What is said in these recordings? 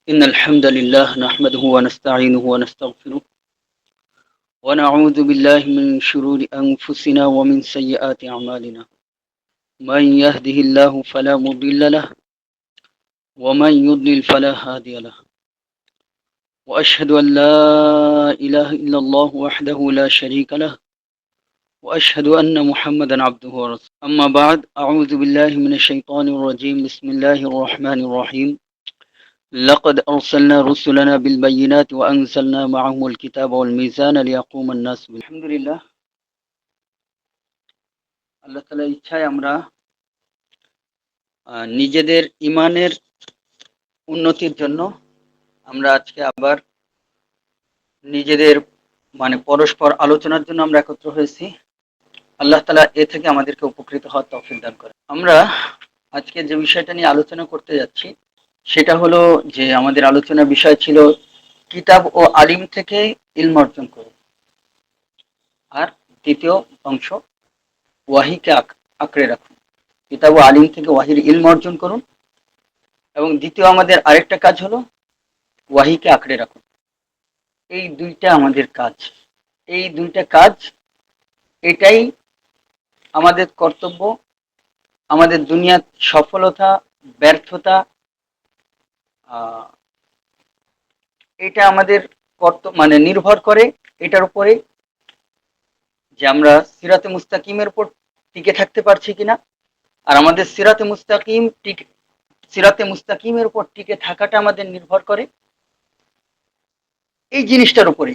إن الحمد لله نحمده ونستعينه ونستغفره ونعوذ بالله من شرور أنفسنا ومن سيئات أعمالنا من يهده الله فلا مضل له ومن يضلل فلا هادي له وأشهد أن لا إله إلا الله وحده لا شريك له وأشهد أن محمدا عبده ورسوله أما بعد أعوذ بالله من الشيطان الرجيم بسم الله الرحمن الرحيم لقد أرسلنا رسلنا بالبينات وأنزلنا معهم الكتاب والميزان ليقوم الناس الحمد لله আল্লাহ তাআলার ইচ্ছায় আমরা নিজেদের ইমানের উন্নতির জন্য আমরা আজকে আবার নিজেদের পরস্পর আলোচনার জন্য আমরা একত্র হয়েছি। আল্লাহ তাআলা এ থেকে আমাদেরকে উপকৃত হওয়ার তৌফিক দান করেন। আমরা আজকে যে বিষয়টা নিয়ে আলোচনা করতে যাচ্ছি সেটা হলো যে আমাদের আলোচনার বিষয় ছিল কিতাব ও আলিম থেকে ইলম অর্জন করুন, আর দ্বিতীয় অংশ ওয়াহিকে আঁকড়ে রাখুন। কিতাব ও আলিম থেকে ওয়াহির ইলম অর্জন করুন, এবং দ্বিতীয় আমাদের আরেকটা কাজ হলো ওয়াহিকে আঁকড়ে রাখুন। এই দুইটা আমাদের কাজ, এই দুইটা কাজ, এটাই আমাদের কর্তব্য। আমাদের দুনিয়ার সফলতা ব্যর্থতা এটা আমাদের নির্ভর করে এটার উপরে যে আমরা সিরাতে মুস্তাকিমের উপর টিকে থাকতে পারছি কিনা। আর আমাদের সিরাতে মুস্তাকিমের উপর টিকে থাকাটা আমাদের নির্ভর করে এই জিনিসটার উপরে,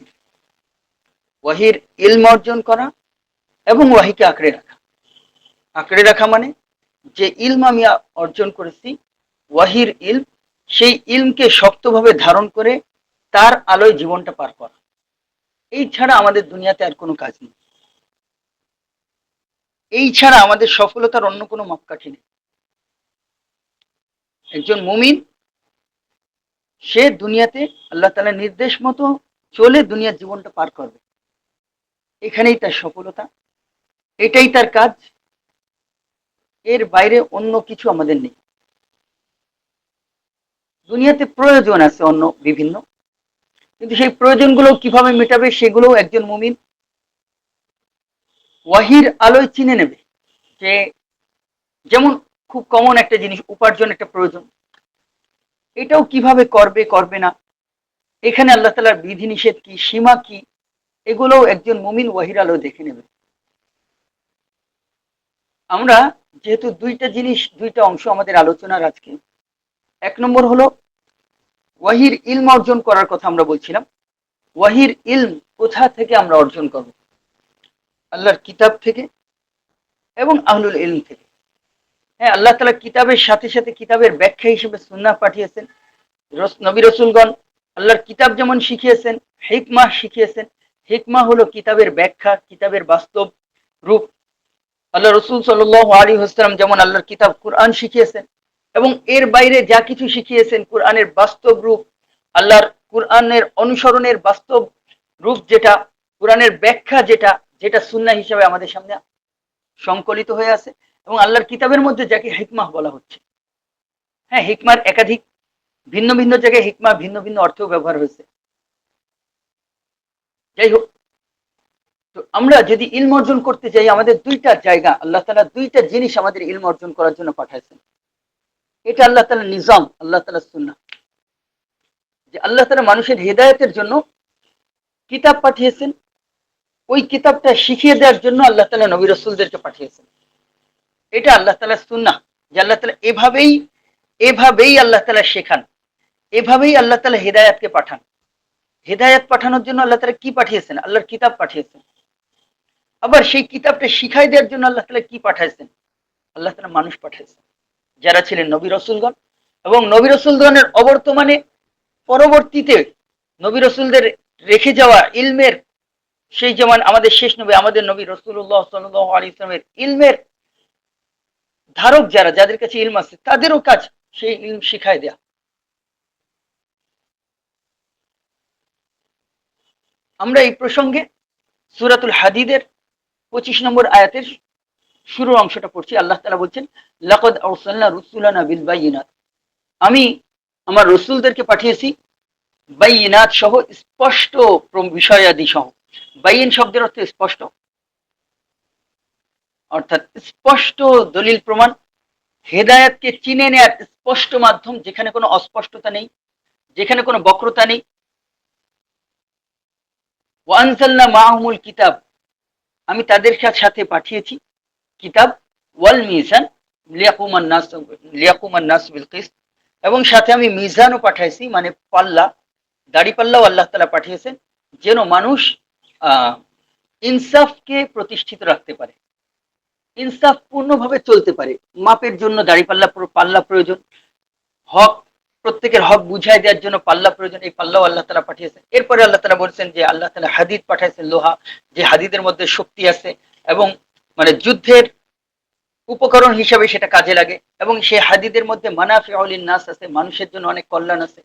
ওয়াহির ইলম অর্জন করা এবং ওয়াহিকে আঁকড়ে রাখা। আঁকড়ে রাখা মানে যে ইলম আমি অর্জন করেছি, ওয়াহির ইলম, সেই ইলমকে শক্তভাবে ধারণ করে তার আলোয় জীবনটা পার করা। এই ছাড়া আমাদের দুনিয়াতে আর কোনো কাজ নেই। এই ছাড়া আমাদের সফলতার অন্য কোনো মাপকাঠি নেই। একজন মুমিন সে দুনিয়াতে আল্লাহ তাআলার নির্দেশ মতো চলে দুনিয়ার জীবনটা পার করবে, এখানেই তার সফলতা, এটাই তার কাজ। এর বাইরে অন্য কিছু আমাদের নেই। দুনিয়াতে প্রয়োজন আছে অন্য বিভিন্ন, কিন্তু সেই প্রয়োজনগুলো কিভাবে মেটাবে সেগুলোও একজন মুমিন ওয়াহির আলোয় চিনে নেবে। যে যেমন খুব কমন একটা জিনিস, উপার্জন একটা প্রয়োজন, এটাও কিভাবে করবে করবে না, এখানে আল্লাহ তাআলার বিধিনিষেধ কি, সীমা কি, এগুলোও একজন মুমিন ওয়াহির আলোয় দেখে নেবে। আমরা যেহেতু দুইটা জিনিস, দুইটা অংশ আমাদের আলোচনার আজকে, এক নম্বর হলো ওয়াহির ইলম অর্জন করার কথা আমরা বলছিলাম। ওয়াহির ইলম কোথা থেকে আমরা অর্জন করব? আল্লাহর কিতাব থেকে এবং আহলুল ইলম থেকে। হ্যাঁ, আল্লাহ তাআলা কিতাবের সাথে সাথে কিতাবের ব্যাখ্যা হিসেবে সুন্নাহ পাঠিয়েছেন। নবী রাসূলগণ আল্লাহর কিতাব যেমন শিখিয়েছেন, হিকমাহ শিখিয়েছেন। হিকমাহ হলো কিতাবের ব্যাখ্যা, কিতাবের বাস্তব রূপ। আল্লাহ রাসূল সাল্লাল্লাহু আলাইহি ওয়াসাল্লাম যেমন আল্লাহর কিতাব কুরআন শিখিয়েছেন, এবং এর বাইরে যা কিছু শিখিয়েছেন কুরআনের বাস্তব রূপ, আল্লাহর কুরআনের অনুসরণের বাস্তব রূপ যেটা, কুরআনের ব্যাখ্যা যেটা, যেটা সুন্নাহ হিসেবে আমাদের সামনে সংকলিত হয়ে আছে, এবং আল্লাহর কিতাবের মধ্যে যাকে হিকমাহ বলা হচ্ছে। হ্যাঁ, হিকমার একাধিক ভিন্ন ভিন্ন জায়গায় হিকমা ভিন্ন ভিন্ন অর্থেও ব্যবহার হয়েছে। যাই হোক, তো আমরা যদি ইলম অর্জন করতে চাই, আমাদের দুইটা জায়গা, আল্লাহ তাআলা দুইটা জিনিস আমাদের ইলম অর্জন করার জন্য পাঠাইছেন। এটা আল্লাহ তাআলার নিজাম, আল্লাহ তাআলার সুন্নাহ। যে আল্লাহ তাআলা মানুষের হেদায়েতের জন্য কিতাব পাঠিয়েছেন, ওই কিতাবটা শিখিয়ে দেওয়ার জন্য আল্লাহ তাআলা নবী রাসূলদেরকে পাঠিয়েছেন। এটা আল্লাহ তাআলার সুন্নাহ, যে আল্লাহ তাআলা এভাবেই আল্লাহ তাআলা শেখান, এভাবেই আল্লাহ তাআলা হেদায়েতকে পাঠান। হেদায়েত পাঠানোর জন্য আল্লাহ তাআলা কি পাঠিয়েছেন? আল্লাহর কিতাব পাঠিয়েছেন। আবার সেই কিতাবটা শিখাই দেওয়ার জন্য আল্লাহ তাআলা কি পাঠাইছেন? আল্লাহ তাআলা মানুষ পাঠাইছেন, যারা ছিলেন নবী রাসূলগণ, এবং নবী রাসূলগণের অবর্তমানে পরবর্তীতে নবী রাসূলদের রেখে যাওয়া ইলমের, সেই যেমন আমাদের শেষ নবী, আমাদের নবী রাসূলুল্লাহ সাল্লাল্লাহু আলাইহি ওয়াসাল্লামের ইলমের ধারক যারা, যাদের কাছে ইলম আছে, তাদেরও কাজ সেই ইলম শিখায় দেয়া। আমরা এই প্রসঙ্গে সূরাতুল হাদীদের 25 নম্বর আয়াতের শুরুর অংশটা পড়ছি। আল্লাহ তাআলা বলছেন, লাকাদ আরসালনা রুসুলানা বিল বায়িনাত, আমি আমার রসুলদেরকে পাঠিয়েছি বাইনাত সহ, স্পষ্ট বিষয়াদি সহ। বাইন শব্দের অর্থ স্পষ্ট, অর্থাৎ স্পষ্ট দলিল প্রমাণ, হেদায়েতকে চিনে নেয়ার স্পষ্ট মাধ্যম, যেখানে কোনো অস্পষ্টতা নেই, যেখানে কোনো বক্রতা নেই। ওয়ানজালনা মাহুমুল কিতাব, আমি তাদের সাথে পাঠিয়েছি কিতাব, ওয়াল মিজান লিয়াকুমান নাস বিল কিসত, এবং সাথে আমি মিজানও পাঠাইছি, মানে পাল্লা, দাড়ি পাল্লাও আল্লাহ তাআলা পাঠিয়েছেন, যেন মানুষ ইনসাফকে প্রতিষ্ঠিত রাখতে পারে, ইনসাফ পূর্ণভাবে চলতে পারে। মাপের জন্য দাড়িপাল্লা পাল্লা প্রয়োজন, হক প্রত্যেকের হক বুঝাই দেওয়ার জন্য পাল্লা প্রয়োজন, এই পাল্লাও আল্লাহ তাআলা পাঠিয়েছেন। এরপরে আল্লাহ তাআলা বলছেন যে আল্লাহ তাআলা হাদিদ পাঠাইছেন, লোহা, যে হাদিদের মধ্যে শক্তি আছে এবং মানে যুদ্ধের উপকরণ হিসাবে সেটা কাজে লাগে, এবং সেই হাদিদের মধ্যে মানাফিউল লিন-নাস আছে, মানুষের জন্য অনেক কল্যাণ আছে।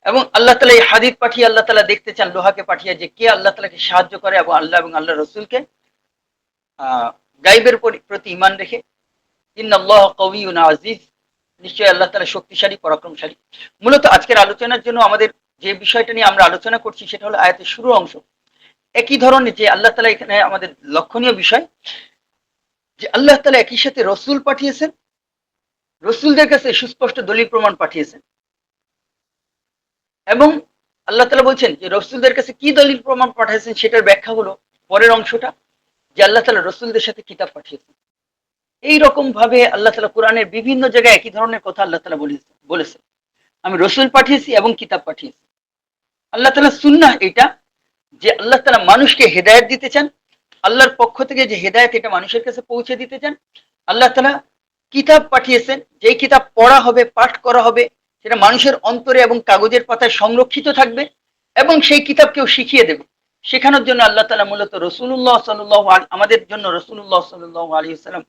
এবং আল্লাহ তাআলা এই হাদিদ পাঠিয়ে আল্লাহ তাআলা দেখতে চান, লোহাকে পাঠিয়ে, যে কে আল্লাহ তাআলাকে সাহায্য করে এবং আল্লাহ রসুলকে গাইবের প্রতি ঈমান রেখে। ইন্নাল্লাহ কাওয়িয়্যুন আজিজ, নিশ্চয়ই আল্লাহ তাআলা শক্তিশালী, পরাক্রমশালী। মূলত আজকের আলোচনার জন্য আমাদের যে বিষয়টা নিয়ে আমরা আলোচনা করছি সেটা হলো আয়াতের শুরু অংশ। একই ধরনের যে আল্লাহ তাআলা এখানে আমাদের লক্ষণীয় বিষয়, যে আল্লাহ তাআলা একই সাথে রসুল পাঠিয়েছেন, রসুলদের কাছে সুস্পষ্ট দলিল প্রমাণ পাঠিয়েছেন, এবং আল্লাহ তাআলা বলছেন যে রসুলদের কাছে কি দলিল প্রমাণ পাঠিয়েছেন সেটার ব্যাখ্যা হলো পরের অংশটা, যে আল্লাহ তাআলা রসুলদের সাথে কিতাব পাঠিয়েছেন। এইরকম ভাবে আল্লাহ তাআলা কোরআনের বিভিন্ন জায়গায় একই ধরনের কথা আল্লাহ তাআলা বলেছেন, আমি রসুল পাঠিয়েছি এবং কিতাব পাঠিয়েছি। আল্লাহ তাআলা সুন্নাহ এটা, যে আল্লাহ তাআলা মানুষকে হেদায়েত দিতে চান, আল্লাহর পক্ষ থেকে যে হেদায়েত এটা মানুষের কাছে পৌঁছে দিতে চান। আল্লাহ তাআলা কিতাব পাঠিয়েছেন, যেই কিতাব পড়া হবে, পাঠ করা হবে, সেটা মানুষের অন্তরে এবং কাগজের পাতায় সংরক্ষিত থাকবে, এবং সেই কিতাব কেউ শিখিয়ে দেবে। শেখানোর জন্য আল্লাহ তাআলা মূলত রাসূলুল্লাহ সাল্লাল্লাহু আলাইহি, আমাদের জন্য রাসূলুল্লাহ সাল্লাল্লাহু আলাইহি ওয়াসাল্লাম,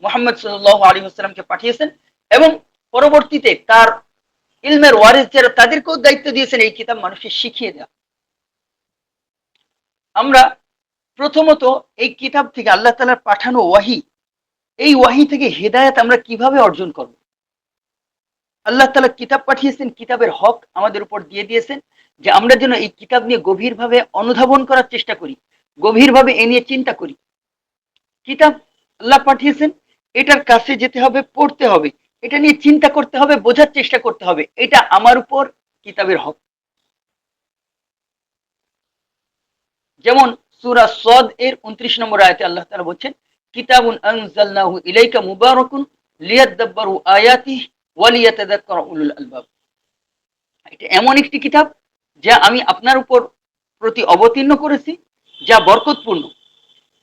মুহাম্মদ সাল্লাল্লাহু আলাইহি ওয়াসাল্লামকে পাঠিয়েছেন, এবং পরবর্তীতে তার ইলমের ওয়ারিস যারা, তাদেরকেও দায়িত্ব দিয়েছেন এই কিতাব মানুষকে শিখিয়ে দেওয়া। আমরা প্রথমত এই কিতাব থেকে, আল্লাহ তাআলার পাঠানো ওয়াহি, এই ওয়াহি থেকে হেদায়েত আমরা কিভাবে অর্জন করব। আল্লাহ তাআলা কিতাব পাঠিয়েছেন, কিতাবের হক আমাদের উপর দিয়ে দিয়েছেন, যে আমরা যেন এই কিতাব নিয়ে গভীরভাবে অনুধাবন করার চেষ্টা করি, গভীরভাবে এ নিয়ে চিন্তা করি। কিতাব আল্লাহ পাঠিয়েছেন, এটার কাছে যেতে হবে, পড়তে হবে, এটা নিয়ে চিন্তা করতে হবে, বোঝার চেষ্টা করতে হবে, এটা আমার উপর কিতাবের হক। যেমন সূরা সদ এর 29 নম্বর আয়াতে আল্লাহ তাআলা বলছেন, কিতাবুন আনজালনাহু ইলাইকা মুবারাকুন লিয়াদাব্বারু আয়াতিহি ওয়া লিয়াতাযাক্কারা উলুল আলবাব। এটা এমন একটি কিতাব যা আমি আপনার উপর প্রতি অবতীর্ণ করেছি, যা বরকতপূর্ণ,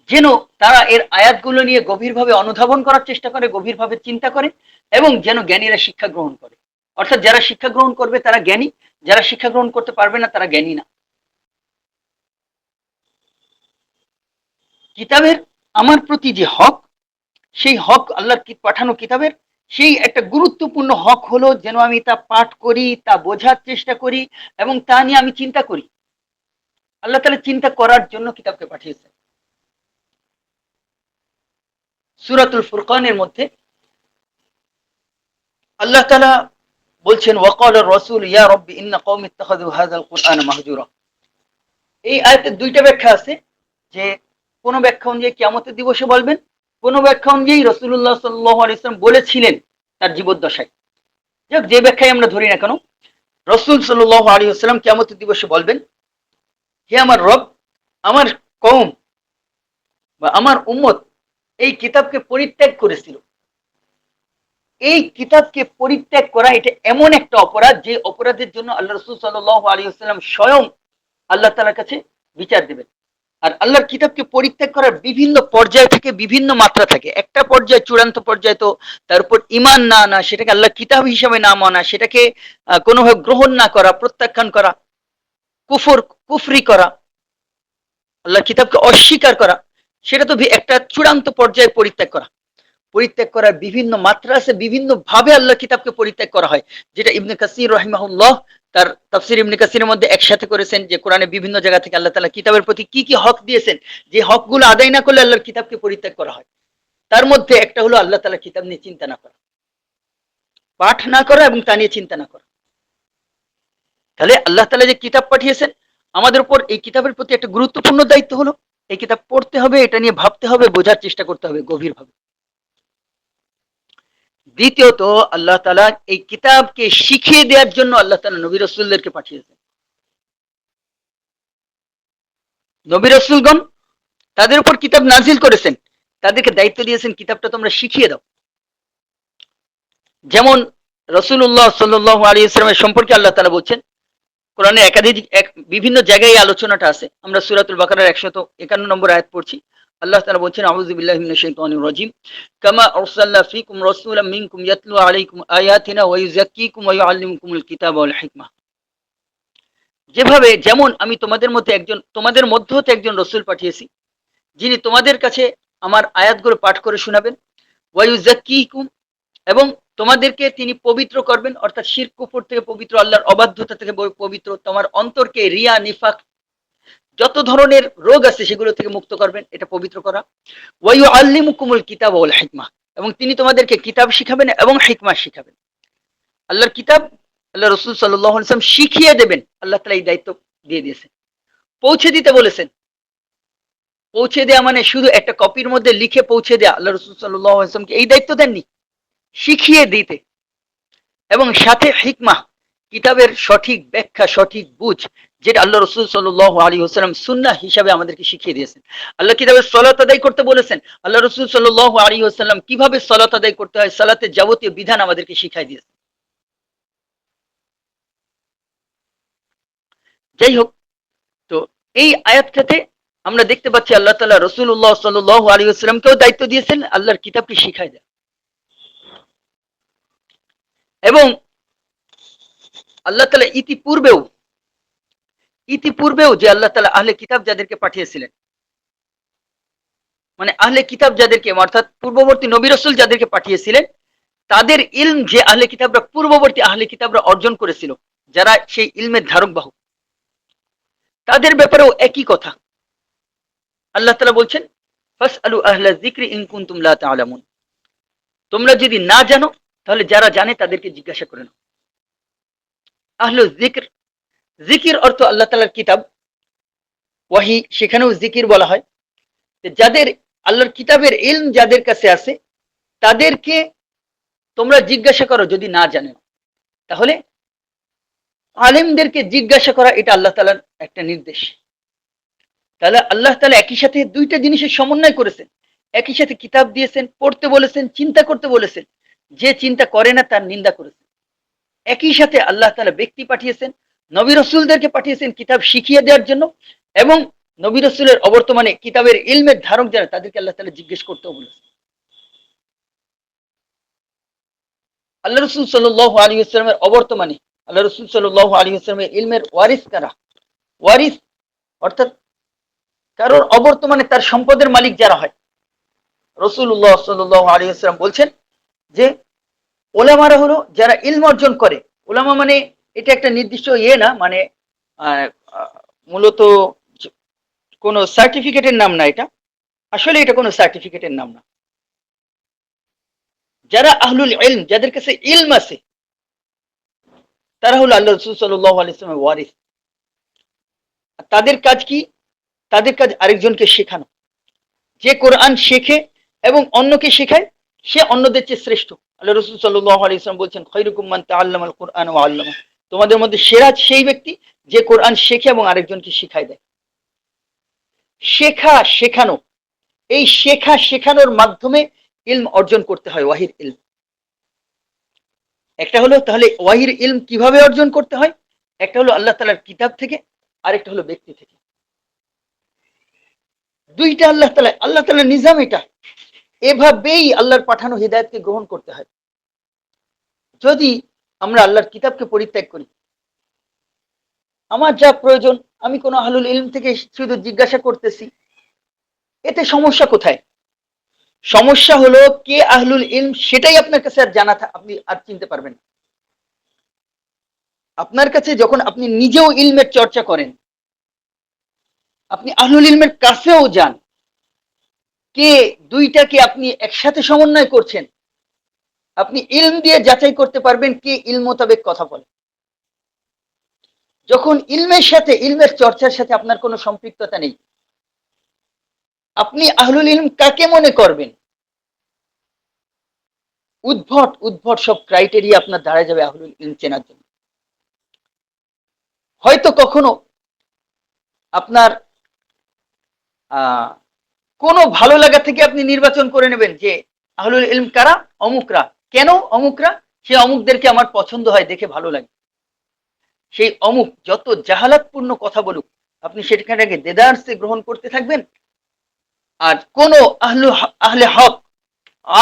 যেন তারা এর আয়াতগুলো নিয়ে গভীরভাবে অনুধাবন করার চেষ্টা করে, গভীরভাবে চিন্তা করে, এবং যেন জ্ঞানীরা শিক্ষা গ্রহণ করে। অর্থাৎ যারা শিক্ষা গ্রহণ করবে তারা জ্ঞানী, যারা শিক্ষা গ্রহণ করতে পারবে না তারা জ্ঞানী না। কিতাবের আমার প্রতি যে হক, সেই হক আল্লাহর পাঠানো কিতাবের সেই একটা গুরুত্বপূর্ণ হক হলো যেন আমি তা পাঠ করি, তা বোঝার চেষ্টা করি, এবং তা নিয়ে আমি চিন্তা করি। আল্লাহ তাআলা চিন্তা করার জন্য কিতাবকে পাঠিয়েছেন। সূরাতুল ফুরকানের মধ্যে আল্লাহ তাআলা বলছেন, ওয়াকালা রাসূল ইয়া রাব্বি ইন্না কওমি ইত্তাখাযু হাযাল কুরআনা মাহজুরা। এই আয়াতের দুইটা ব্যাখ্যা আছে, যে কোন ব্যাখ্যা অনুযায়ী কিয়ামতের দিবসে বলবেন, কোন ব্যাখ্যা অনুযায়ী রাসূলুল্লাহ সাল্লাল্লাহু আলাইহি ওয়াসাল্লাম বলেছিলেন তার জীবদ্দশায়। যাক, যে ব্যাখ্যায় আমরা ধরি না কেন, রাসূল সাল্লাল্লাহু আলাইহি ওয়াসাল্লাম কিয়ামতের দিবসে বলবেন, হে আমার রব, আমার কওম বা আমার উম্মত এই কিতাবকে পরিত্যাগ করেছিল। এই কিতাবকে পরিত্যাগ করা এটা এমন একটা অপরাধ, যে অপরাধের জন্য আল্লাহ রাসূল সাল্লাল্লাহু আলাইহি ওয়াসাল্লাম স্বয়ং আল্লাহ তাআলার কাছে বিচার দেবেন। আর আল্লাহর কিতাবকে পরিত্যাগ করার বিভিন্ন পর্যায় থেকে, বিভিন্ন মাত্রা থাকে। একটা পর্যায়ে, চূড়ান্ত পর্যায়ে তো তার উপর ঈমান না আনা, সেটাকে আল্লাহর কিতাব হিসেবে না মানা, সেটাকে কোনোভাবে গ্রহণ না করা, প্রত্যাখ্যান করা, কুফরি করা, আল্লাহর কিতাবকে অস্বীকার করা, সেটা তো একটা চূড়ান্ত পর্যায়ে পরিত্যাগ করা। পরিত্যাগ করার বিভিন্ন মাত্রা আছে, বিভিন্ন ভাবে আল্লাহর কিতাবকে পরিত্যাগ করা হয়, যেটা ইবনে কাসির রাহিমাহুল্লাহ তার তাফসির ইবনে কাসিরের মধ্যে একসাথে করেছেন, যে কোরআনে বিভিন্ন জায়গা থেকে আল্লাহ তাআলা কিতাবের প্রতি কি কি হক দিয়েছেন, যে হকগুলো আদায় না করলে আল্লাহর কিতাবকে পরিত্যাগ করা হয়। তার মধ্যে একটা হলো আল্লাহ তাআলা কিতাব নিয়ে চিন্তা না করা। পাঠ না করা এবং তা নিয়ে চিন্তা না করা। তাহলে আল্লাহ তাআলা যে কিতাব পাঠিয়েছেন আমাদের উপর এই কিতাবের প্রতি একটা গুরুত্বপূর্ণ দায়িত্ব হলো এই কিতাব পড়তে হবে, এটা নিয়ে ভাবতে হবে, বোঝার চেষ্টা করতে হবে গভীরভাবে। দ্বিতীয়ত আল্লাহ তাআলা এই কিতাবকে শিখিয়ে দেওয়ার জন্য আল্লাহ তাআলা নবী রাসূলদেরকে পাঠিয়েছেন। নবী রাসূলগণ তাদের উপর কিতাব নাজিল করেছেন, তাদেরকে দায়িত্ব দিয়েছেন কিতাবটা তোমরা শিখিয়ে দাও। যেমন রাসূলুল্লাহ সাল্লাল্লাহু আলাইহি ওয়াসাল্লামের সম্পর্কে আল্লাহ তাআলা বলছেন কোরআনে একাধিক বিভিন্ন জায়গায় এই আলোচনাটা আছে। আমরা সূরাতুল বাকারার 151 নম্বর আয়াত পড়ছি। আল্লাহ তাআলা বলছেন আউযু বিল্লাহি মিনাশ শাইতানির রাজিম কামা আরসালনা ফীকুম রাসূলাম মিনকুম ইয়াতলু আলাইকুম আয়াতিনা ওয়া ইউযাক্কিকুম ওয়া ইউআল্লিমুকুমুল কিতাবা ওয়াল হিকমা। যেভাবে যেমন আমি তোমাদের মধ্য হতে একজন রাসূল পাঠিয়েছি যিনি তোমাদের কাছে আমার আয়াতগুলো পাঠ করে শোনাবেন, ওয়া ইউযাক্কিকুম এবং তোমাদেরকে তিনি পবিত্র করবেন, অর্থাৎ শিরক কুফর থেকে পবিত্র, আল্লাহর অবাধ্যতা থেকে পবিত্র, তোমার অন্তরকে রিয়া নিফাক যত ধরনের রোগ আছে সেগুলো থেকে মুক্ত করবেন, এটা পবিত্র করা। ওয়া ইউআল্লিমুকুমুল কিতাব ওয়াল হিকমা এবং তিনি তোমাদেরকে কিতাব শিখাবেন এবং হিকমা শিখাবেন। আল্লাহর কিতাব আল্লাহ রাসূল সাল্লাল্লাহু আলাইহি ওয়াসাল্লাম শিখিয়ে দেবেন, আল্লাহ তাআলা এই দায়িত্ব দিয়ে দিয়েছেন। পৌঁছে দিতে বলেছেন। পৌঁছে দেয়া মানে শুধু একটা কপির মধ্যে লিখে পৌঁছে দেয়া, আল্লাহ রাসূল সাল্লাল্লাহু আলাইহি ওয়াসাল্লামকে এই দায়িত্ব দেননি, শিখিয়ে দিতে এবং সাথে হিকমা কিতাবের সঠিক ব্যাখ্যা, সঠিক বুঝ, যেটা আল্লাহ রাসূল সাল্লাল্লাহু আলাইহি ওয়াসাল্লাম সুন্নাহ হিসাবে আমাদেরকে শিখিয়ে দিয়েছেন। আল্লাহ কিতাবে সালাত আদায় করতে বলেছেন, আল্লাহ রাসূল সাল্লাল্লাহু আলাইহি ওয়াসাল্লাম কিভাবে সালাত আদায় করতে হয়, সালাতের যাবতীয় বিধান আমাদেরকে শিখাই দিয়েছেন। যাই হোক, তো এই আয়াতটাতে আমরা দেখতে পাচ্ছি আল্লাহ তাআলা রাসূলুল্লাহ সাল্লাল্লাহু আলাইহি ওয়াসাল্লামকেও দায়িত্ব দিয়েছেন আল্লাহর কিতাবটি শিখাই দেয়। এবং আল্লাহ তাআলা ইতিপূর্বেও যে আল্লাহ তাআলা আহলে কিতাব যাদেরকে পাঠিয়েছিলেন, মানে আহলে কিতাব যাদেরকে অর্থাৎ পূর্ববর্তী নবী রাসূল যাদেরকে পাঠিয়েছিলেন তাদের ইলম যে আহলে কিতাবরা পূর্ববর্তী আহলে কিতাবরা অর্জন করেছিল, যারা সেই ইলমের ধারক বাহক, তাদের ব্যাপারেও একই কথা। আল্লাহ তাআলা বলছেন ফাসআলু আহলা যিকরি ইন কুনতুম লা তা'লামুন, তোমরা যদি না জানো তাহলে যারা জানে তাদেরকে জিজ্ঞাসা করে নাও। আহলু যিকর, জিকির অর্থ আল্লাহ তাআলার কিতাব, ওয়াহি সেখানেও জিকির বলা হয়। যাদের আল্লাহর কিতাবের ইলম যাদের কাছে আছে তাদেরকে তোমরা জিজ্ঞাসা করো যদি না জানেন। তাহলে আলেমদেরকে জিজ্ঞাসা করা এটা আল্লাহ তাআলার একটা নির্দেশ। তাহলে আল্লাহ তাআলা একই সাথে দুইটা জিনিসের সমন্বয় করেছেন, একই সাথে কিতাব দিয়েছেন, পড়তে বলেছেন, চিন্তা করতে বলেছেন, যে চিন্তা করে না তার নিন্দা করেছেন। একই সাথে আল্লাহ তাআলা ব্যক্তি পাঠিয়েছেন, নবী রাসূলদেরকে পাঠিয়েছেন কিতাব শিখিয়ে দেওয়ার জন্য, এবং নবী রাসূলের অবর্তমানে কিতাবের ইলমের ধারক যারা তাদেরকে আল্লাহ তাআলা জিজ্ঞেস করতেও বলেছেন। আল্লাহ রাসূল সাল্লাল্লাহু আলাইহি ওয়াসাল্লামের অবর্তমানে আল্লাহ রাসূল সাল্লাল্লাহু আলাইহি ওয়াসাল্লামের ইলমের ওয়ারিস কারা? ওয়ারিস অর্থাৎ কারোর অবর্তমানে তার সম্পদের মালিক যারা হয়, রাসূলুল্লাহ সাল্লাল্লাহু আলাইহি ওয়াসাল্লাম বলছেন যে উলামারা হলো যারা ইলম অর্জন করে। উলামা মানে এটা একটা নির্দিষ্ট না, মানে মূলত কোনো সার্টিফিকেটের নাম না, এটা আসলে এটা কোনো সার্টিফিকেটের নাম না। যারা আহলুল ইলম, যাদের কাছে ইলম আছে, তারা হলো আল্লাহ রাসূল সাল্লাল্লাহু আলাইহি ওয়াসাল্লামের ওয়ারিস। তাদের কাজ কি? তাদের কাজ আরেকজনকে শেখানো। যে কোরআন শেখে এবং অন্যকে শেখায় সে অন্যদের চেয়ে শ্রেষ্ঠ। আল্লাহ রাসূল সাল্লাল্লাহু আলাইহি ওয়াসাল্লাম বলছেন খায়রুকুম মান তাআল্লামাল কুরআন ওয়া আল্লামা, তোমাদের মধ্যে সেরা সেই ব্যক্তি যে কোরআন শেখে এবং আরেকজনকে শিখায় দেয়। শেখা শেখানো, এই শেখা শেখানোর মাধ্যমে ইলম অর্জন করতে হয়, ওয়াহির ইলম। একটা হলো তাহলে ওয়াহির ইলম কিভাবে অর্জন করতে হয়, একটা হলো আল্লাহ তাআলার কিতাব থেকে, আরেকটা হলো ব্যক্তি থেকে। দুইটা আল্লাহ তাআলার নিজাম এটা। এভাবেই আল্লাহর পাঠানো হিদায়াতকে গ্রহণ করতে হয়। যদি আমরা আল্লাহর কিতাবকে পরিত্যাগ করি, আমার যা প্রয়োজন আমি কোনো আহলুল ইলম থেকে শুধু জিজ্ঞাসা করতেছি, এতে সমস্যা কোথায়? সমস্যা হলো কে আহলুল ইলম সেটাই আপনার কাছে আর জানা, আপনি আর চিনতে পারবেন না। আপনার কাছে যখন আপনি নিজেও ইলমের চর্চা করেন, আপনি আহলুল ইলমের কাছেও যান, কে দুইটাকে আপনি একসাথে সমন্বয় করছেন, আপনি ইলম দিয়ে যাচাই করতে পারবেন কে ইলম মোতাবেক কথা বলে। যখন ইলমের সাথে, ইলমের চর্চার সাথে আপনার কোনো সম্পৃক্ততা নেই, আপনি আহলুল ইলম কাকে মনে করবেন? উদ্ভট উদ্ভট সব ক্রাইটেরিয়া আপনার দাঁড়ায় যাবে আহলুল ইলম চেনার জন্য। হয়তো কখনো আপনার কোনো ভালো লাগা থেকে আপনি নির্বাচন করে নেবেন যে আহলুল ইলম কারা, অমুকরা। কেন অমুকরা? সে অমুকদেরকে আমার পছন্দ হয়, দেখে ভালো লাগে। সেই অমুক যত জাহালাতপূর্ণ কথা বলুক, আপনি সেটাকে দেদারসে গ্রহণ করতে থাকবেন। আর কোন আহলে হক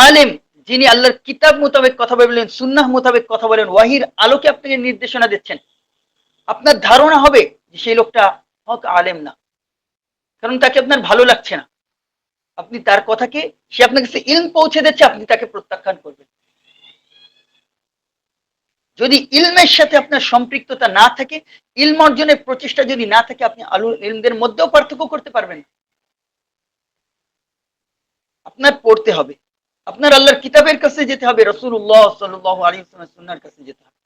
আলেম যিনি আল্লাহর কিতাব মোতাবেক কথা বলেন, সুন্নাহ মোতাবেক কথা বলেন, ওয়াহির আলোকে আপনাকে নির্দেশনা দিচ্ছেন, আপনার ধারণা হবে যে সেই লোকটা হক আলেম না, কারণ তাকে আপনার ভালো লাগছে না। আপনি তার কথাকে, সে আপনার কাছে ইলম পৌঁছে দিচ্ছে, আপনি তাকে প্রত্যাখ্যান করবেন। যদি ইলমের সাথে আপনার সম্পৃক্ততা না থাকে, ইলম অর্জনের প্রচেষ্টা যদি না থাকে, আপনি আলুল ইলমদের মধ্যেও পার্থক্য করতে পারবেন। আপনার পড়তে হবে, আপনার আল্লাহর কিতাবের কাছে যেতে হবে, রাসূলুল্লাহ সাল্লাল্লাহু আলাইহি ওয়াসাল্লামের সুন্নাহর কাছে যেতে হবে।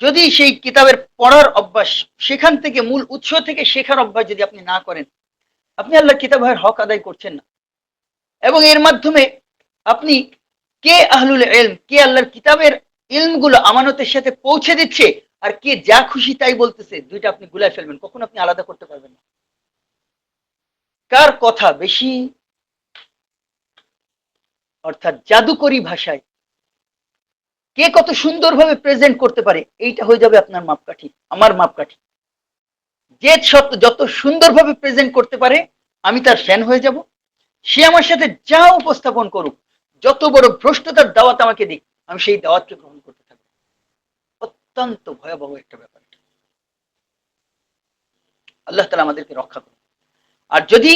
যদি সেই কিতাবের পড়ার অভ্যাস, সেখান থেকে মূল উৎস থেকে শেখার অভ্যাস যদি আপনি না করেন, আপনি আল্লাহর কিতাবের হক আদায় করছেন না। এবং এর মাধ্যমে আপনি কে আহলুল ইলম, কে আল্লাহর কিতাবের ইলমগুলো আমানতের সাথে পৌঁছে দিচ্ছে, আর কে যা খুশি তাই বলতেছে, দুইটা আপনি গুলায় ফেলবেন, কখনো আপনি আলাদা করতে পারবেন না। কার কথা বেশি, অর্থাৎ জাদুকরি ভাষায় কে কত সুন্দরভাবে প্রেজেন্ট করতে পারে, এইটা হয়ে যাবে আপনার মাপকাঠি, আমার মাপকাঠি। যে যত সুন্দরভাবে প্রেজেন্ট করতে পারে, আমি তার ফ্যান হয়ে যাব। সে আমার সাথে যা উপস্থাপন করুক, যত বড় ভ্রষ্টতার দাওয়াত আমাকে দিক, আমি সেই দাওয়াতকে গ্রহণ করতে থাকবো। অত্যন্ত ভয়াবহ একটা ব্যাপার। আল্লাহ তাআলা আমাদেরকে রক্ষা করুন। আর যদি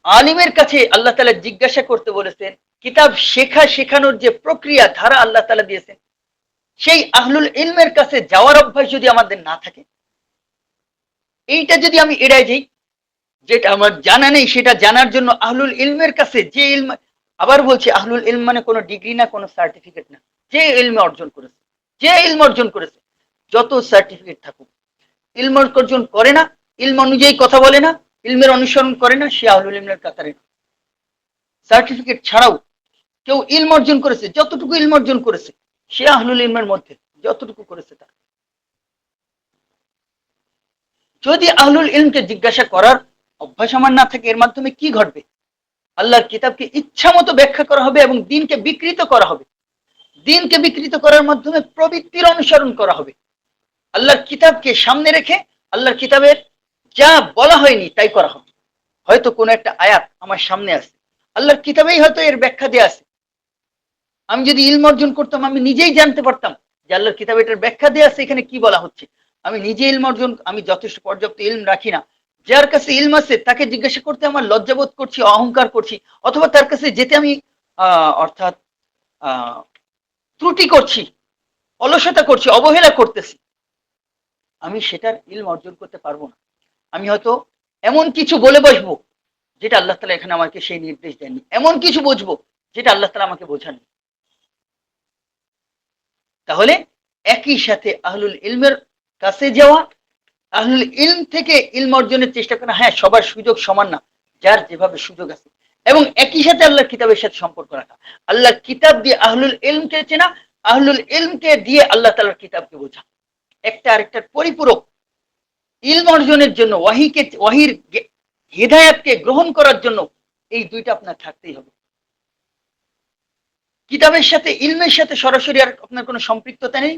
আলিমের কাছে আল্লাহ তাআলা জিজ্ঞাসা করতে বলেছেন, কিতাব শেখানোর যে প্রক্রিয়া ধারা আল্লাহ তাআলা দিয়েছেন, সেই আহলুল ইলমের কাছে যাওয়ার অভ্যাস যদি আমাদের না থাকে, এইটা যদি আমি এড়াই যাই, যেটা আমার জানা নেই সেটা জানার জন্য আহলুল ইলমের কাছে যে ইলম, আবার বলছি আহলুল ইলম মানে কোনো ডিগ্রি না, কোনো সার্টিফিকেট না, যে ইলম অর্জন করেছে, যে ইলম অর্জন করেছে, যত সার্টিফিকেট থাকুক, ইলম অর্জন করে না, ইলম অনুযায়ী কথা বলে না, ইলমের অনুসরণ করে না, সে আহলুল ইলমের কাতারে না। সার্টিফিকেট ছাড়াও কেউ ইলম অর্জন করেছে, যতটুকু ইলম অর্জন করেছে, সে আহলুল ইলমের মধ্যে যতটুকু করেছে তার। যদি আহলুল ইলমকে জিজ্ঞাসা করার অভ্যাস আমার না থাকে, এর মাধ্যমে কি ঘটবে? আল্লাহর কিতাবকে ইচ্ছা মতো ব্যাখ্যা করা হবে এবং দিনকে বিকৃত করা হবে। দিনকে বিকৃত করার মাধ্যমে প্রবৃত্তির অনুসরণ করা হবে। আল্লাহর কিতাবকে সামনে রেখে আল্লাহর কিতাবের যা বলা হয়নি তাই করা হবে। হয়তো কোনো একটা আয়াত আমার সামনে আছে, আল্লাহর কিতাবেই হয়তো এর ব্যাখ্যা দেওয়া আছে, আমি যদি ইলম অর্জন করতাম, আমি নিজেই জানতে পারতাম যে আল্লাহর কিতাবে এটার ব্যাখ্যা দেওয়া আছে, এখানে কি বলা হচ্ছে। আমি নিজে ইলম অর্জন, আমি যথেষ্ট পর্যাপ্ত ইলম রাখি না, যার কাছে ইলম আছে তাকে জিজ্ঞাসা করতে আমার লজ্জাবোধ করছি, অহংকার করছি, অথবা তার কাছে যেতে আমি অর্থাৎ ত্রুটি করছি, অলসতা করছি, অবহেলা করতেছি, আমি সেটার ইলম অর্জন করতে পারবো না। আমি হয়তো এমন কিছু বলে বসবো যেটা আল্লাহ তাআলা এখানে আমাকে সেই নির্দেশ দেননি, এমন কিছু বুঝবো যেটা আল্লাহ তাআলা আমাকে বোঝাননি। তাহলে একই সাথে আহলুল ইলমের কাছে যাওয়া, আহলুল ইলম থেকে ইলম অর্জনের চেষ্টা করা, হ্যাঁ সবার সুযোগ সমান না, যার যেভাবে সুযোগ আছে, এবং একই সাথে আল্লাহর কিতাবের সাথে সম্পর্ক রাখা, আল্লাহর কিতাব দিয়ে আহলুল ইলমকে চেনা, আহলুল ইলমকে দিয়ে আল্লাহ তাআলার কিতাবকে বোঝা, একটা আরেকটার পরিপূরক। ইলম অর্জনের জন্য, ওয়াহির হিদায়াতকে গ্রহণ করার জন্য এই দুইটা আপনার থাকতেই হবে। কিতাবের সাথে, ইলমের সাথে সরাসরি আর আপনার কোনো সম্পৃক্ততা নেই।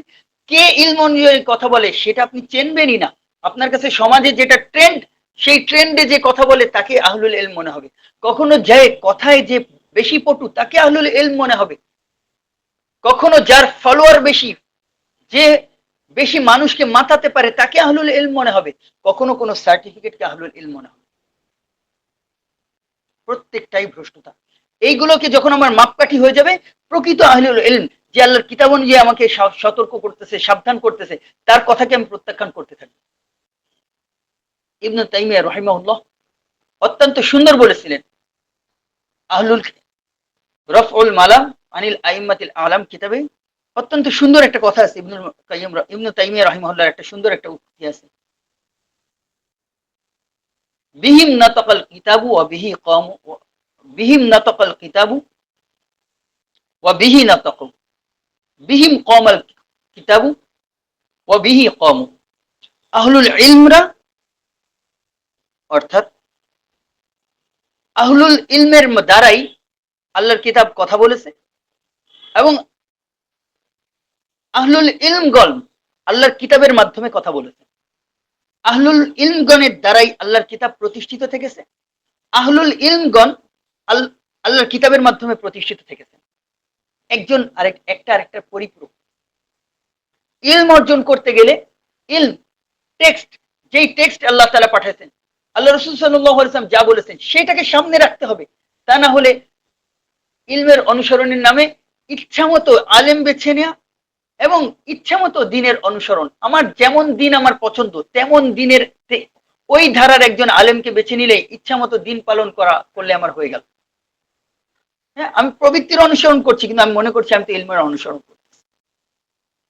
কে ইলম অনুযায়ী কথা বলে সেটা আপনি চেনবেনই না। আপনার কাছে সমাজে যেটা ট্রেন্ড, সেই ট্রেন্ডে যে কথা বলে তাকে আহলুল ইলম মনে হবে। কখনো যায় কথায় যে বেশি পটু, তাকে আহলুল ইলম মনে হবে। কখনো যার ফলোয়ার বেশি, যে বেশি মানুষকে মাতাতে পারে, তাকে আহলুল ইলম মনে হবে। কখনো কোনো সার্টিফিকেটকে আহলুল ইলম মনে হবে। প্রত্যেকটাই ভ্রষ্টতা। এইগুলোকে যখন আমার মাপকাঠি হয়ে যাবে, প্রকৃত আহলুল ইলম যে আল্লাহর কিতাব অনুযায়ী আমাকে সতর্ক করতেছে, সাবধান করতেছে, তার কথাকে আমি প্রত্যাখ্যান করতে থাকি। ইবনে তাইমিয়া রাহিমাহুল্লাহ অত্যন্ত সুন্দর বলেছিলেন, আহলুল রফউল মালাম আনিল আইম্মাতিল আলাম কিতাবে অত্যন্ত সুন্দর একটা কথা আছে। ইবনু তাইমিয়া রাহিমাহুল্লাহর একটা সুন্দর একটা উক্তি আছে, বিহিম নাতাকাল কিতাবু ওয়া বিহি কামু, বিহিম নাতাকাল কিতাবু ওয়া বিহি নাতাকু, বিহিম কামাল কিতাবু ওয়া বিহি কামু। আহলুল ইলমরা অর্থাৎ আহলুল ইলমের দ্বারাই আল্লাহর কিতাব কথা বলেছে এবং আহলুল ইলমগণ আল্লাহর কিতাবের মাধ্যমে কথা বলেছে। আহলুল ইলমগণের দ্বারাই আল্লাহর কিতাব প্রতিষ্ঠিত থেকেছে। আহলুল ইলমগণ আল্লাহর কিতাবের মাধ্যমে প্রতিষ্ঠিত থেকেছে। একজন আরেকটার পরিপূরক। ইলম অর্জন করতে গেলে ইলম টেক্সট, যেই টেক্সট আল্লাহ তাআলা পাঠাতেন, আল্লাহ রাসূল সাল্লাল্লাহু আলাইহি ওয়াসাল্লাম যা বলেছেন সেটাকে সামনে রাখতে হবে। তা না হলে ইলমের অনুসরণের নামে ইচ্ছামতো আলেম বেছে নেওয়া এবং ইচ্ছামতো দিনের অনুসরণ, আমার যেমন দিন আমার পছন্দ তেমন দিনের ওই ধারার একজন আলেমকে বেছে নিলে ইচ্ছামতো দিন পালন করলে আমার হয়ে গেল। হ্যাঁ, আমি প্রবৃত্তির অনুসরণ করছি কিন্তু আমি মনে করছি আমি তো ইলমের অনুসরণ করছি।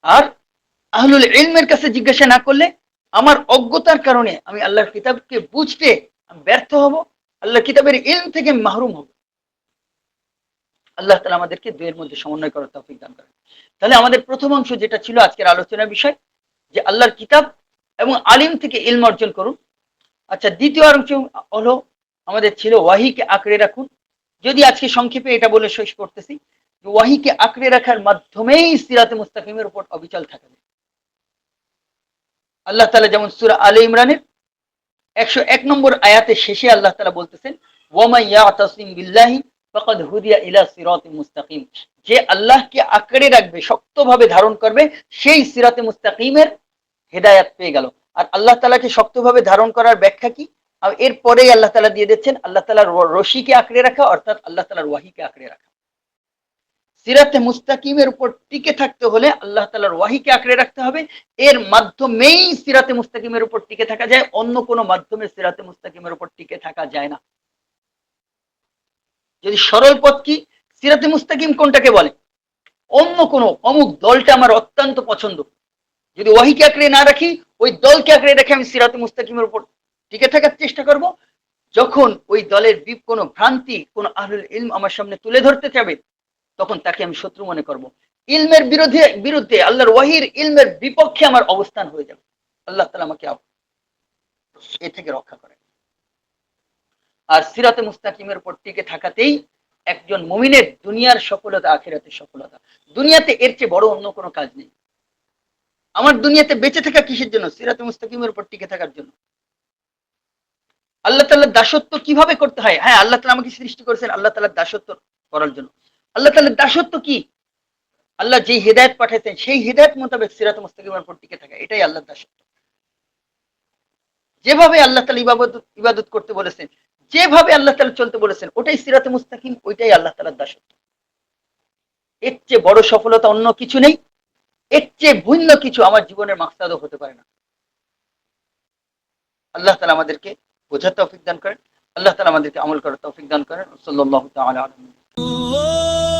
আর আহলুল ইলমের কাছে জিজ্ঞাসা না করলে আমার অজ্ঞতার কারণে আমি আল্লাহর কিতাবকে বুঝতে ব্যর্থ হব, আল্লাহর কিতাবের ইলম থেকে মাহরুম হব। আল্লাহ তাআলা আমাদেরকে দুয়ের মধ্যে সমন্বয় করার তৌফিক দান করেন। তাহলে আমাদের প্রথম অংশ যেটা ছিল আজকের আলোচনার বিষয়, যে আল্লাহর কিতাব এবং আলিম থেকে ইলম অর্জন করুন। আচ্ছা, দ্বিতীয় অংশ হলো আমাদের ছিল ওয়াহিকে আঁকড়ে রাখুন। যদি আজকে সংক্ষেপে এটা বলে শেষ করতেছি, ওয়াহিকে আঁকড়ে রাখার মাধ্যমেই সিরাতে মুস্তাকিমের উপর অবিচল থাকবে। আল্লাহ তাআলা যেমন সূরা আলে ইমরানের 101 নম্বর আয়াতের শেষে আল্লাহ তাআলা বলতেছেন, ওয়ামান ইয়াতাসিম বিল্লাহি ফাকাদ হুদিয়া ইলা সিরাতিন মুস্তাকিম, যে আল্লাহকে আঁকড়ে রাখবে, শক্তভাবে ধারণ করবে, সেই সিরাতে মুস্তাকিমের হেদায়েত পেয়ে গেল। আর আল্লাহ তাআলাকে শক্তভাবে ধারণ করার ব্যাখ্যা কি? আর এরপরেই আল্লাহ তাআলা দিয়ে দিচ্ছেন আল্লাহ তাআলার রশিকে আঁকড়ে রাখা, অর্থাৎ আল্লাহ তাআলার ওয়াহিকে আঁকড়ে রাখা। সিরাতে মুস্তাকিমের উপর টিকে থাকতে হলে আল্লাহ তাআলার ওয়াহিকে আঁকড়ে রাখতে হবে। এর মাধ্যমেই সিরাতে মুস্তাকিমের উপর টিকে থাকা যায়, অন্য কোনো মাধ্যমে সিরাতে মুস্তাকিমের উপর টিকে থাকা যায় না। যদি সরল পথ কি, সিরাতে মুস্তাকিম কোনটাকে বলে? অন্য কোনো অমুক দলটা আমার অত্যন্ত পছন্দ, যদি ওয়াহিকে আঁকড়ে না রাখি, ওই দলকে আঁকড়ে রেখে আমি সিরাতে মুস্তাকিমের উপর টিকে থাকার চেষ্টা করব। যখন ওই দলের কোনো ভ্রান্তি কোন আহলুল ইলম আমার সামনে তুলে ধরতে যাবে, তখন তাকে আমি শত্রু মনে করব। ইলমের বিরুদ্ধে আল্লাহর ওয়াহির ইলমের বিপক্ষে আমার অবস্থান হয়ে যাবে। আল্লাহ তাআলা আমাকে এ থেকে রক্ষা করেন। আর সিরাতে মুস্তাকিমের উপর টিকে থাকাতেই একজন মুমিনের দুনিয়ার সফলতা, আখিরাতের সফলতা। দুনিয়াতে এর চেয়ে বড় অন্য কোনো কাজ নেই। আমার দুনিয়াতে বেঁচে থাকা কিসের জন্য? সিরাতে মুস্তাকিমের উপর টিকে থাকার জন্য। আল্লাহ তাআলার দাসত্ব কিভাবে করতে হয়? হ্যাঁ, আল্লাহ তাআলা আমাকে সৃষ্টি করেছেন আল্লাহ তাআলার দাসত্ব করার জন্য। আল্লাহ তাআলার দাসত্ব কি? আল্লাহ যেই হিদায়াত পাঠাইছেন সেই হিদায়াত মোতাবেক সিরাতে মুস্তাকিমের উপর টিকে থাকা, এটাই আল্লাহর দাসত্ব। যেভাবে আল্লাহ তাআলা ইবাদত করতে বলেছেন, যেভাবে আল্লাহ তাআলা চলতে বলেছেন, ওটাই সিরাতে মুস্তাকিম, ওইটাই আল্লাহ তাআলার দাসত্ব। এর চেয়ে বড় সফলতা অন্য কিছু নেই, এর চেয়ে ভিন্ন কিছু আমার জীবনের মাকসাদও হতে পারে না। আল্লাহ তাআলা আমাদেরকে বোঝার তৌফিক দান করেন, আল্লাহ তাআলা আমাদেরকে আমল করার তৌফিক দান করেন। সাল্লাল্লাহু তাআলা আলাইহি ওয়া সাল্লাম।